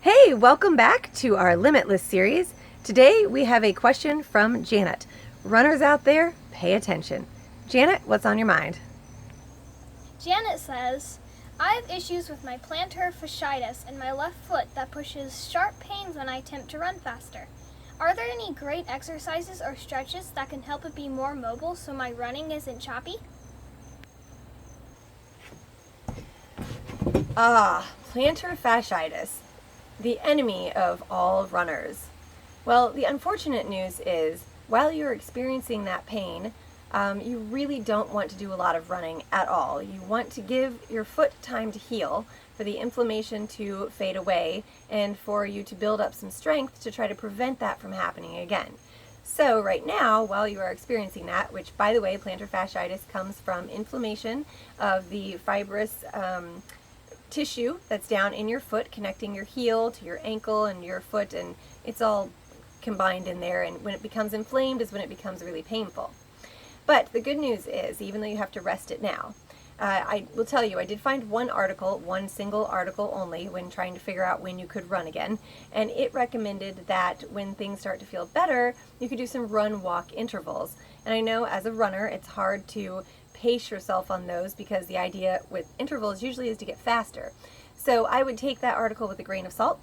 Hey, welcome back to our Limitless series. Today we have a question from Janet. Runners out there, pay attention. Janet, what's on your mind? Janet says, I have issues with my plantar fasciitis in my left foot that pushes sharp pains when I attempt to run faster. Are there any great exercises or stretches that can help it be more mobile so my running isn't choppy? Plantar fasciitis, the enemy of all runners. Well, the unfortunate news is, while you're experiencing that pain, you really don't want to do a lot of running at all. You want to give your foot time to heal, for the inflammation to fade away, and for you to build up some strength to try to prevent that from happening again. So right now, while you are experiencing that, which by the way, plantar fasciitis comes from inflammation of the fibrous tissue that's down in your foot, connecting your heel to your ankle and your foot, and it's all combined in there, and when it becomes inflamed is when it becomes really painful. But the good news is, even though you have to rest it now, I will tell you, I did find one single article only, when trying to figure out when you could run again, and it recommended that when things start to feel better, you could do some run-walk intervals. And I know as a runner, it's hard to pace yourself on those because the idea with intervals usually is to get faster. So I would take that article with a grain of salt,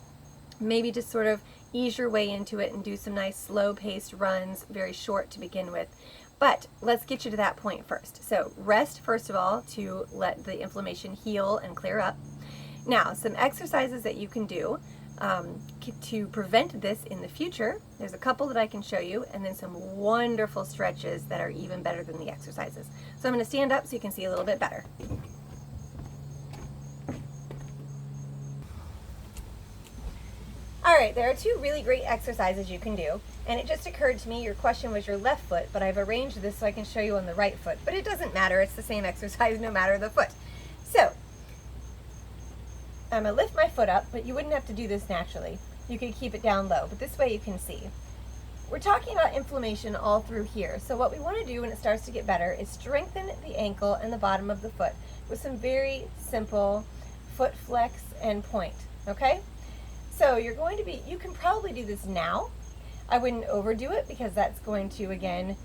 maybe just sort of ease your way into it and do some nice slow-paced runs, very short to begin with. But let's get you to that point first. So rest, first of all, to let the inflammation heal and clear up. Now, some exercises that you can do to prevent this in the future. There's a couple that I can show you, and then some wonderful stretches that are even better than the exercises. So I'm going to stand up so you can see a little bit better. All right, there are two really great exercises you can do, and it just occurred to me your question was your left foot, but I've arranged this so I can show you on the right foot, but it doesn't matter, it's the same exercise no matter the foot. So, I'm going to lift my foot up, but you wouldn't have to do this naturally. You could keep it down low, but this way you can see. We're talking about inflammation all through here, so what we want to do when it starts to get better is strengthen the ankle and the bottom of the foot with some very simple foot flex and point, okay? So you can probably do this now. I wouldn't overdo it because that's going to, again,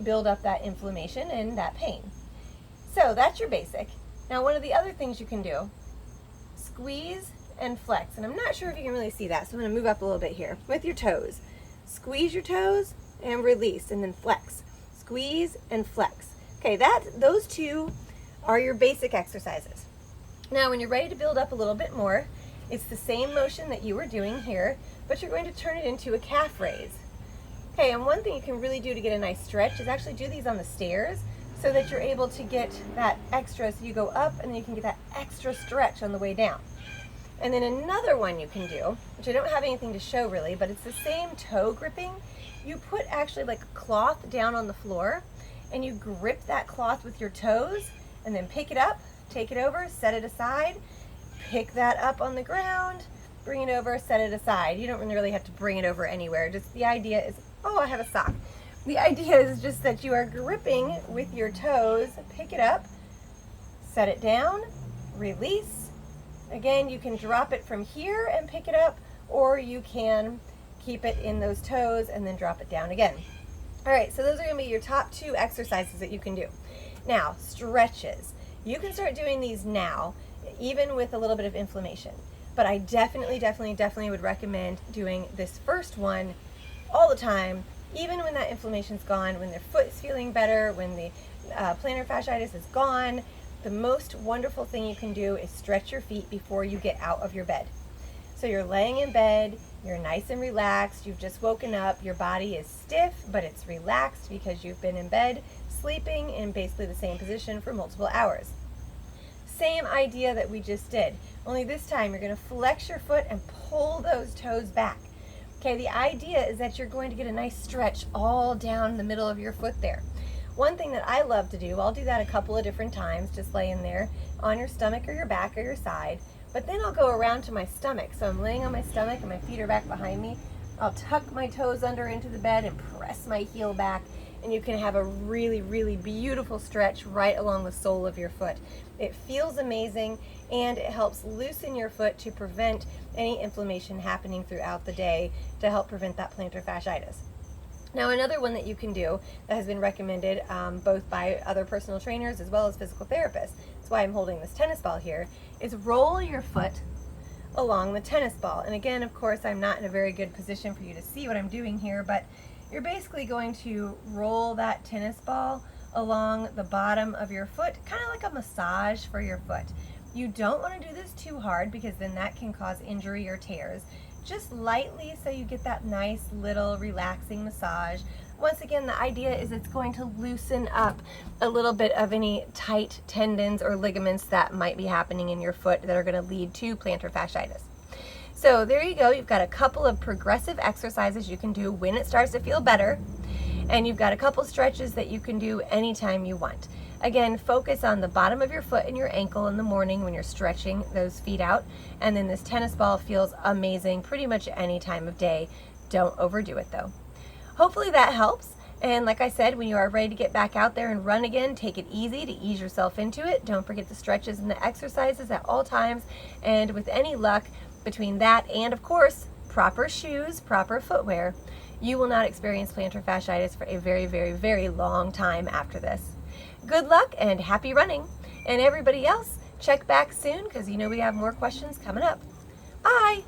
build up that inflammation and that pain. So that's your basic. Now one of the other things you can do, squeeze and flex. And I'm not sure if you can really see that, so I'm going to move up a little bit here with your toes. Squeeze your toes and release, and then flex. Squeeze and flex. Okay, those two are your basic exercises. Now when you're ready to build up a little bit more, it's the same motion that you were doing here, but you're going to turn it into a calf raise. Okay, and one thing you can really do to get a nice stretch is actually do these on the stairs so that you're able to get that extra, so you go up and then you can get that extra stretch on the way down. And then another one you can do, which I don't have anything to show really, but it's the same toe gripping. You put actually like a cloth down on the floor and you grip that cloth with your toes and then pick it up, take it over, set it aside, pick that up on the ground, bring it over, set it aside. You don't really have to bring it over anywhere. Just the idea is, oh, I have a sock. The idea is just that you are gripping with your toes, pick it up, set it down, release. Again, you can drop it from here and pick it up, or you can keep it in those toes and then drop it down again. All right, so those are gonna be your top two exercises that you can do. Now, stretches. You can start doing these now, even with a little bit of inflammation. But I definitely would recommend doing this first one all the time, even when that inflammation's gone, when their foot is feeling better, when the plantar fasciitis is gone. The most wonderful thing you can do is stretch your feet before you get out of your bed. So you're laying in bed, you're nice and relaxed, you've just woken up, your body is stiff, but it's relaxed because you've been in bed, sleeping in basically the same position for multiple hours. Same idea that we just did, only this time you're going to flex your foot and pull those toes back. Okay, the idea is that you're going to get a nice stretch all down the middle of your foot there. One thing that I love to do, I'll do that a couple of different times, just laying there on your stomach or your back or your side, but then I'll go around to my stomach. So I'm laying on my stomach and my feet are back behind me. I'll tuck my toes under into the bed and press my heel back, and you can have a really, really beautiful stretch right along the sole of your foot. It feels amazing, and it helps loosen your foot to prevent any inflammation happening throughout the day to help prevent that plantar fasciitis. Now, another one that you can do that has been recommended both by other personal trainers as well as physical therapists, that's why I'm holding this tennis ball here, is roll your foot along the tennis ball. And again, of course, I'm not in a very good position for you to see what I'm doing here, but you're basically going to roll that tennis ball along the bottom of your foot, kind of like a massage for your foot. You don't want to do this too hard because then that can cause injury or tears. Just lightly, so you get that nice little relaxing massage. Once again, the idea is it's going to loosen up a little bit of any tight tendons or ligaments that might be happening in your foot that are going to lead to plantar fasciitis. So there you go. You've got a couple of progressive exercises you can do when it starts to feel better, and you've got a couple stretches that you can do anytime you want. Again, focus on the bottom of your foot and your ankle in the morning when you're stretching those feet out, and then this tennis ball feels amazing pretty much any time of day. Don't overdo it though. Hopefully that helps, and like I said, when you are ready to get back out there and run again, take it easy to ease yourself into it. Don't forget the stretches and the exercises at all times, and with any luck, between that and of course proper shoes, proper footwear, you will not experience plantar fasciitis for a very, very, very long time after this. Good luck and happy running. And everybody else, check back soon because you know we have more questions coming up. Bye.